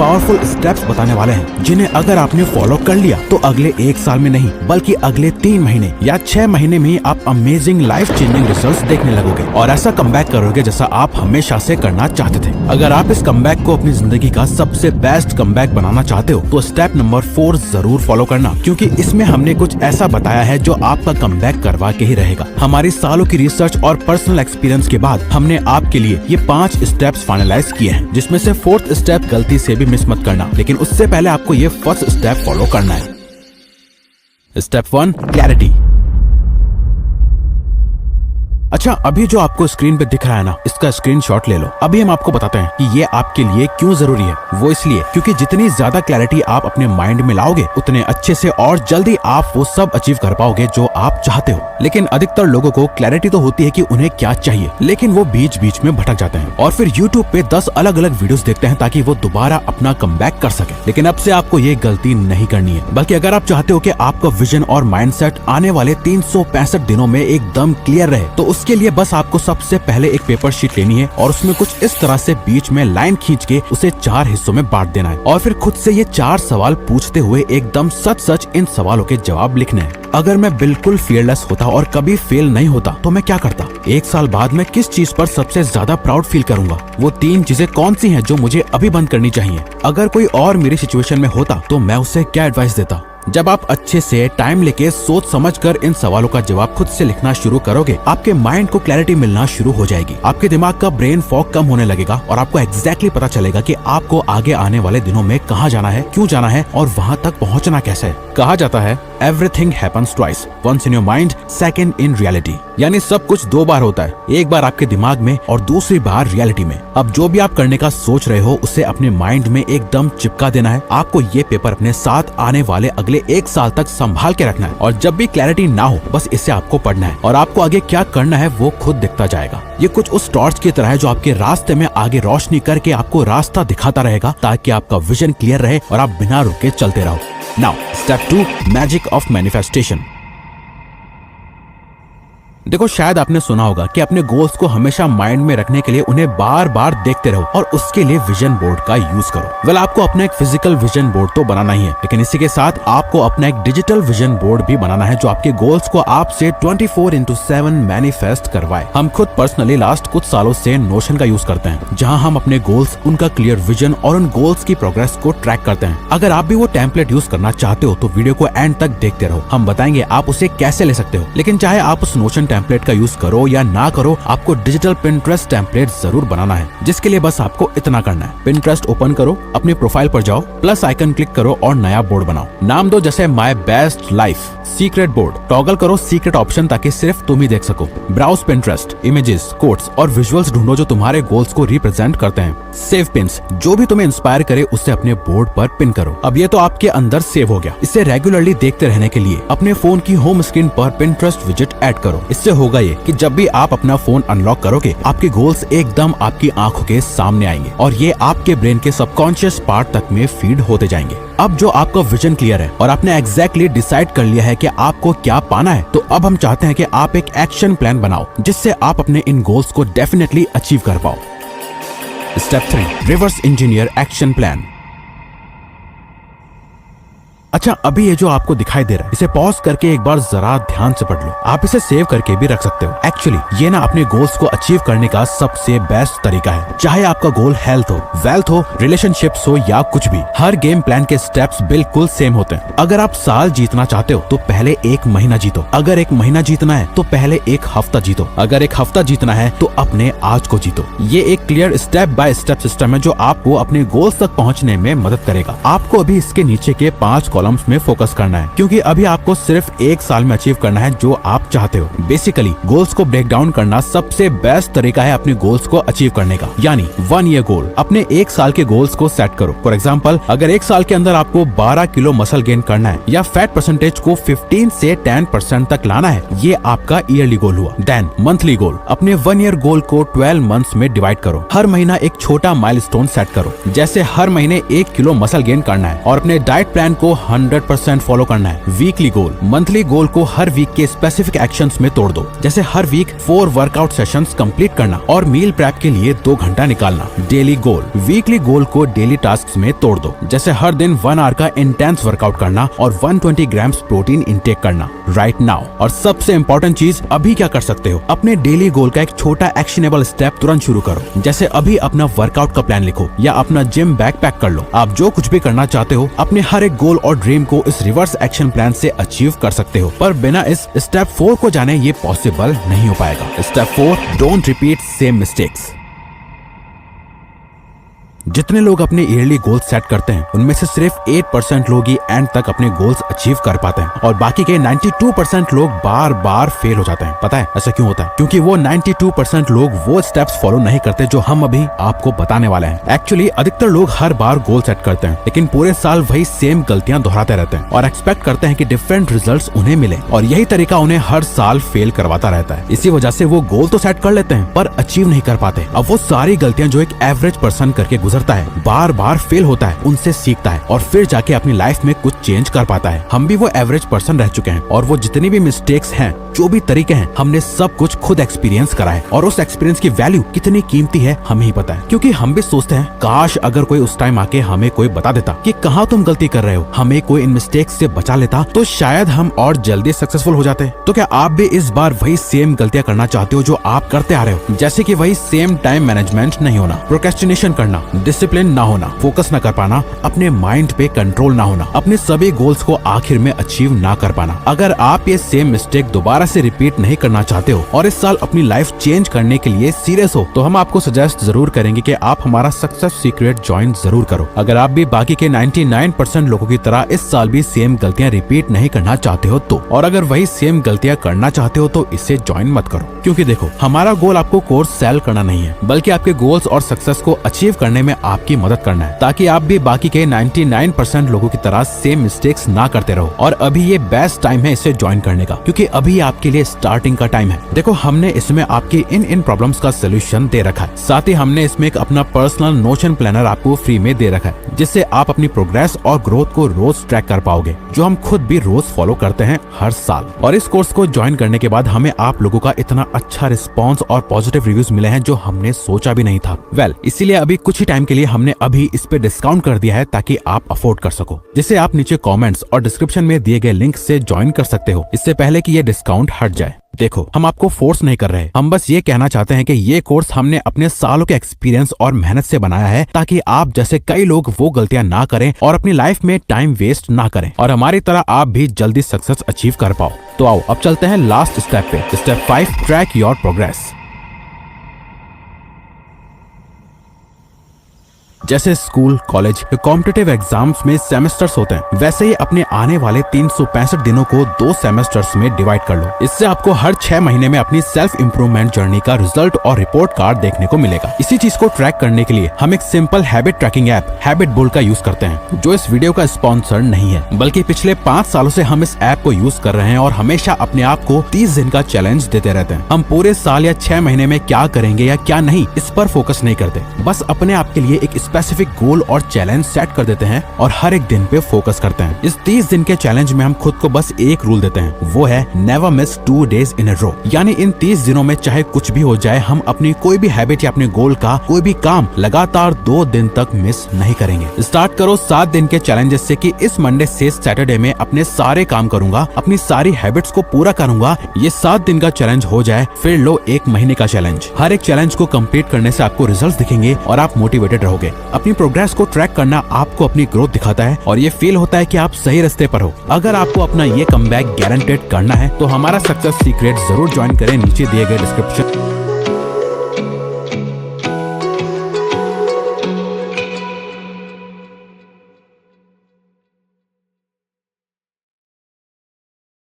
Powerful steps बताने वाले हैं जिन्हें अगर आपने फॉलो कर लिया तो अगले 1 साल में नहीं बल्कि अगले 3 महीने या 6 महीने में आप अमेजिंग लाइफ चेंजिंग रिजल्ट्स देखने लगोगे और ऐसा कमबैक करोगे जैसा आप हमेशा से करना चाहते थे। अगर आप इस कमबैक को अपनी जिंदगी का सबसे बेस्ट कमबैक बनाना चाहते हो तो स्टेप नंबर 4 जरूर फॉलो करना, क्योंकि इसमें हमने कुछ ऐसा बताया है जो आपका कमबैक करवा के ही रहेगा। हमारी सालों की रिसर्च और पर्सनल एक्सपीरियंस के बाद हमने आपके लिए ये 5 स्टेप्स फाइनलाइज किए हैं, जिसमें से 4th स्टेप गलती से भी मिस मत करना, लेकिन उससे पहले आपको ये 1st स्टेप फॉलो करना है। Step 1, clarity. अच्छा, अभी जो आपको स्क्रीन पे दिख रहा है ना, इसका स्क्रीनशॉट ले लो। अभी हम आपको बताते हैं कि ये आपके लिए क्यों जरूरी है। वो इसलिए क्योंकि जितनी ज्यादा क्लैरिटी आप अपने माइंड में लाओगे उतने अच्छे से और जल्दी आप वो सब अचीव कर पाओगे जो आप चाहते हो। लेकिन अधिकतर लोगों को क्लैरिटी तो होती है कि उन्हें क्या चाहिए, लेकिन वो बीच बीच में भटक जाते हैं और फिर यूट्यूब पे 10 अलग अलग वीडियोस देखते हैं ताकि वो दोबारा अपना कमबैक कर सके। लेकिन अब से आपको ये गलती नहीं करनी है, बल्कि अगर आप चाहते हो कि आपका विजन और माइंडसेट आने वाले 365 दिनों में एकदम क्लियर रहे तो उसके लिए बस आपको सबसे पहले एक पेपर शीट लेनी है और उसमें कुछ इस तरह से बीच में लाइन खींच के उसे 4 हिस्सों में बांट देना है और फिर खुद से ये 4 सवाल पूछते हुए एकदम सच इन सवालों के जवाब लिखने हैं। अगर मैं बिल्कुल फियरलेस होता और कभी फेल नहीं होता तो मैं क्या करता? 1 साल बाद मैं किस चीज पर सबसे ज्यादा प्राउड फील करूंगा? वो 3 चीजें कौन सी हैं जो मुझे अभी बंद करनी चाहिए? अगर कोई और मेरी सिचुएशन में होता तो मैं उसे क्या एडवाइस देता? जब आप अच्छे से टाइम लेके सोच समझकर इन सवालों का जवाब खुद से लिखना शुरू करोगे, आपके माइंड को क्लैरिटी मिलना शुरू हो जाएगी। आपके दिमाग का ब्रेन फॉग कम होने लगेगा और आपको एग्जैक्टली पता चलेगा कि आपको आगे आने वाले दिनों में कहाँ जाना है, क्यों जाना है और वहाँ तक पहुँचना कैसे है। कहा जाता है everything happens twice, once in your mind, second in reality. यानी सब कुछ 2 बार होता है, एक बार आपके दिमाग में और दूसरी बार रियलिटी में। अब जो भी आप करने का सोच रहे हो उसे अपने माइंड में एकदम चिपका देना है। आपको ये पेपर अपने साथ आने वाले अगले 1 साल तक संभाल के रखना है और जब भी क्लैरिटी ना हो बस इसे आपको पढ़ना है और आपको आगे क्या करना है वो खुद दिखता जाएगा। ये कुछ उस टॉर्च की तरह है जो आपके रास्ते में आगे रोशनी करके आपको रास्ता दिखाता रहेगा ताकि आपका विजन क्लियर रहे और आप बिना रुके चलते रहो। Now step 2, magic of manifestation. देखो, शायद आपने सुना होगा कि अपने गोल्स को हमेशा माइंड में रखने के लिए उन्हें बार बार देखते रहो और उसके लिए विजन बोर्ड का यूज करो। वेल, आपको अपना एक फिजिकल विजन बोर्ड तो बनाना ही है, लेकिन इसी के साथ आपको अपना एक डिजिटल विजन बोर्ड भी बनाना है जो आपके गोल्स को आपसे 24/7 मैनिफेस्ट करवाए। हम खुद पर्सनली लास्ट कुछ सालों से नोशन का यूज करते हैं, जहाँ हम अपने गोल्स, उनका क्लियर विजन और उन गोल्स की प्रोग्रेस को ट्रैक करते हैं। अगर आप भी वो टेम्पलेट यूज करना चाहते हो तो वीडियो को एंड तक देखते रहो, हम बताएंगे आप उसे कैसे ले सकते हो। लेकिन चाहे आप उस नोशन टेम्पलेट का यूज करो या ना करो, आपको डिजिटल पिंटरेस्ट टेम्पलेट जरूर बनाना है, जिसके लिए बस आपको इतना करना है। पिंटरेस्ट ओपन करो, अपनी प्रोफाइल पर जाओ, प्लस आइकन क्लिक करो और नया बोर्ड बनाओ। नाम दो जैसे my best life secret board. Toggle करो सीक्रेट ऑप्शन ताकि सिर्फ तुम ही देख सको। ब्राउज पिंटरेस्ट, इमेजेस, कोट्स और विजुअल्स ढूंढो जो तुम्हारे गोल्स को रिप्रेजेंट करते हैं। सेव पिन्स, जो भी तुम्हें इंस्पायर करे उसे अपने बोर्ड पर पिन करो। अब ये तो आपके अंदर सेव हो गया। इसे रेगुलरली देखते रहने के लिए अपने फोन की होम स्क्रीन पर पिंटरेस्ट विजेट ऐड करो। इससे होगा ये कि जब भी आप अपना फोन अनलॉक करोगे आपके गोल्स एकदम आपकी आंखों के सामने आएंगे और ये आपके ब्रेन के सबकॉन्शियस पार्ट तक में फीड होते जाएंगे। अब जो आपका विजन क्लियर है और आपने एग्जैक्टली डिसाइड कर लिया है कि आपको क्या पाना है, तो अब हम चाहते हैं कि आप एक एक्शन प्लान बनाओ जिससे आप अपने इन गोल्स को डेफिनेटली अचीव कर पाओ। Step 3, reverse engineer action plan. अच्छा, अभी ये जो आपको दिखाई दे रहा है इसे पॉज करके एक बार जरा ध्यान से पढ़ लो। आप इसे सेव करके भी रख सकते हो। एक्चुअली ये ना अपने गोल्स को अचीव करने का सबसे बेस्ट तरीका है। चाहे आपका गोल हेल्थ हो, वेल्थ हो, रिलेशनशिप्स हो या कुछ भी, हर गेम प्लान के स्टेप्स बिल्कुल सेम होते हैं। अगर आप साल जीतना चाहते हो तो पहले 1 महीना जीतो। अगर 1 महीना जीतना है तो पहले 1 हफ्ता जीतो। अगर 1 हफ्ता जीतना है तो अपने आज को जीतो। ये एक clear step by step system है जो आपको अपने गोल्स तक पहुँचने में मदद करेगा। आपको अभी इसके नीचे के 5 कॉलम्स में फोकस करना है, क्योंकि अभी आपको सिर्फ 1 साल में अचीव करना है जो आप चाहते हो। बेसिकली गोल्स को ब्रेक डाउन करना सबसे बेस्ट तरीका है अपने गोल्स को अचीव करने का। यानी 1 ईयर गोल, अपने 1 साल के गोल्स को सेट करो। फॉर एग्जाम्पल, अगर 1 साल के अंदर आपको 12 किलो मसल गेन करना है या फैट परसेंटेज को 15 से 10% तक लाना है, ये आपका ईयरली गोल हुआ। देन मंथली गोल, अपने 1 ईयर गोल को 12 मंथ्स में डिवाइड करो। हर महीना एक छोटा माइलस्टोन सेट करो, जैसे हर महीने 1 किलो मसल गेन करना है और अपने डाइट प्लान को 100% फॉलो करना है। वीकली गोल, मंथली गोल को हर वीक के स्पेसिफिक एक्शंस में तोड़ दो, जैसे हर वीक 4 वर्कआउट सेशंस कंप्लीट करना और मील प्रेप के लिए 2 घंटा निकालना। डेली गोल, वीकली गोल को डेली टास्क में तोड़ दो, जैसे हर दिन 1 आवर का इंटेंस वर्कआउट करना और 120 ग्राम्स प्रोटीन इंटेक करना राइट नाउ। और सबसे इम्पोर्टेंट चीज, अभी क्या कर सकते हो, अपने डेली गोल का एक छोटा एक्शनेबल स्टेप तुरंत शुरू करो, जैसे अभी अपना वर्कआउट का प्लान लिखो या अपना जिम बैग पैक कर लो। आप जो कुछ भी करना चाहते हो अपने हर एक गोल और ड्रीम को इस रिवर्स एक्शन प्लान से अचीव कर सकते हो, पर बिना इस स्टेप 4 को जाने ये पॉसिबल नहीं हो पाएगा। Step 4, don't repeat same mistakes. जितने लोग अपने ईयरली गोल्स सेट करते हैं उनमें से सिर्फ 8% लोग ही एंड तक अपने गोल्स अचीव कर पाते हैं और बाकी के 92% लोग बार बार फेल हो जाते हैं। पता है ऐसा क्यों होता है? क्योंकि वो 92% लोग वो स्टेप्स फॉलो नहीं करते जो हम अभी आपको बताने वाले हैं। एक्चुअली अधिकतर लोग हर बार गोल सेट करते हैं लेकिन पूरे साल वही सेम गलतियां दोहराते रहते हैं और एक्सपेक्ट करते हैं कि डिफरेंट रिजल्ट्स उन्हें मिले, और यही तरीका उन्हें हर साल फेल करवाता रहता है। इसी वजह से वो गोल तो सेट कर लेते हैं पर अचीव नहीं कर पाते। अब वो सारी गलतियां जो एक एवरेज पर्सन करके गुजरता है, बार बार फेल होता है, उनसे सीखता है और फिर जाके अपनी लाइफ में कुछ चेंज कर पाता है। हम भी वो एवरेज पर्सन रह चुके हैं और वो जितनी भी मिस्टेक्स हैं, जो भी तरीके हैं, हमने सब कुछ खुद एक्सपीरियंस करा है और उस एक्सपीरियंस की वैल्यू कितनी कीमती है हमें ही पता है। क्योंकि हम भी सोचते हैं काश अगर कोई उस टाइम आके हमें कोई बता देता कि कहाँ तुम गलती कर रहे हो, हमें कोई इन मिस्टेक्स से बचा लेता तो शायद हम और जल्दी सक्सेसफुल हो जाते। तो क्या आप भी इस बार वही सेम गलतियां करना चाहते हो जो आप करते आ रहे हो? जैसे कि वही सेम टाइम मैनेजमेंट नहीं होना, प्रोक्रेस्टिनेशन करना, डिसिप्लिन ना होना, फोकस ना कर पाना, अपने माइंड पे कंट्रोल ना होना, अपने सभी गोल्स को आखिर में अचीव ना कर पाना। अगर आप ये सेम मिस्टेक दोबारा से रिपीट नहीं करना चाहते हो और इस साल अपनी लाइफ चेंज करने के लिए सीरियस हो, तो हम आपको सजेस्ट जरूर करेंगे कि आप हमारा सक्सेस सीक्रेट ज्वाइन जरूर करो। अगर आप भी बाकी के 99% लोगों की तरह इस साल भी सेम गलतियां रिपीट नहीं करना चाहते हो तो, और अगर वही सेम गलतियां करना चाहते हो तो इसे ज्वाइन मत करो। क्योंकि देखो, हमारा गोल आपको कोर्स सेल करना नहीं है, बल्कि आपके गोल्स और सक्सेस को अचीव करने में आपकी मदद करना है, ताकि आप भी बाकी के 99% लोगों की तरह सेम मिस्टेक्स ना करते रहो। और अभी ये बेस्ट टाइम है इसे ज्वाइन करने का, क्योंकि अभी आपके लिए स्टार्टिंग का टाइम है। देखो, हमने इसमें आपकी इन प्रॉब्लम्स का सोल्यूशन दे रखा है, साथ ही हमने इसमें एक अपना पर्सनल नोशन प्लानर आपको फ्री में दे रखा है, जिससे आप अपनी प्रोग्रेस और ग्रोथ को रोज ट्रैक कर पाओगे, जो हम खुद भी रोज फॉलो करते हैं हर साल। और इस कोर्स को ज्वाइन करने के बाद हमें आप लोगों का इतना अच्छा रिस्पॉन्स और पॉजिटिव रिव्यूज मिले हैं जो हमने सोचा भी नहीं था। इसीलिए अभी कुछ ही टाइम के लिए हमने अभी इस पे डिस्काउंट कर दिया है ताकि आप अफोर्ड कर सको, जिसे आप नीचे कमेंट्स और डिस्क्रिप्शन में दिए गए लिंक से ज्वाइन कर सकते हो, इससे पहले कि ये डिस्काउंट हट जाए। देखो, हम आपको फोर्स नहीं कर रहे, हम बस ये कहना चाहते हैं कि ये कोर्स हमने अपने सालों के एक्सपीरियंस और मेहनत से बनाया है, ताकि आप जैसे कई लोग वो गलतियां ना करें और अपनी लाइफ में टाइम वेस्ट ना करें और हमारी तरह आप भी जल्दी सक्सेस अचीव कर पाओ। तो आओ अब चलते हैं लास्ट स्टेप पे, स्टेप 5, ट्रैक योर प्रोग्रेस। जैसे स्कूल, कॉलेज, कॉम्पिटिटिव एग्जाम्स में सेमेस्टर्स होते हैं, वैसे ही अपने आने वाले 365 दिनों को 2 सेमेस्टर्स में डिवाइड कर लो। इससे आपको हर 6 महीने में अपनी सेल्फ इंप्रूवमेंट जर्नी का रिजल्ट और रिपोर्ट कार्ड देखने को मिलेगा। इसी चीज को ट्रैक करने के लिए हम एक simple habit tracking app habit built का यूज करते हैं, जो इस वीडियो का स्पॉन्सर नहीं है, बल्कि पिछले 5 सालों से हम इस ऐप को यूज कर रहे हैं और हमेशा अपने आप को 30 दिन का चैलेंज देते रहते हैं। हम पूरे साल या 6 महीने में क्या करेंगे या क्या नहीं, इस पर फोकस नहीं करते, बस अपने आप के लिए एक स्पेसिफिक गोल और चैलेंज सेट कर देते हैं और हर एक दिन पे फोकस करते हैं। इस 30 दिन के चैलेंज में हम खुद को बस एक रूल देते हैं, वो है नेवर मिस 2 days इन अ रो। यानी इन 30 दिनों में चाहे कुछ भी हो जाए, हम अपनी कोई भी हैबिट या अपने गोल का कोई भी काम लगातार 2 दिन तक मिस नहीं करेंगे। स्टार्ट करो 7 दिन के चैलेंजेस से कि इस मंडे से सैटरडे में अपने सारे काम करूंगा, अपनी सारी हैबिट्स को पूरा करूंगा। ये 7 दिन का चैलेंज हो जाए, फिर लो 1 महीने का चैलेंज। हर एक चैलेंज को कंप्लीट करने से आपको रिजल्ट दिखेंगे और आप मोटिवेटेड रहोगे। अपनी प्रोग्रेस को ट्रैक करना आपको अपनी ग्रोथ दिखाता है और ये फील होता है कि आप सही रास्ते पर हो। अगर आपको अपना ये कमबैक गारंटेड करना है तो हमारा सक्सेस सीक्रेट जरूर ज्वाइन करें नीचे दिए गए डिस्क्रिप्शन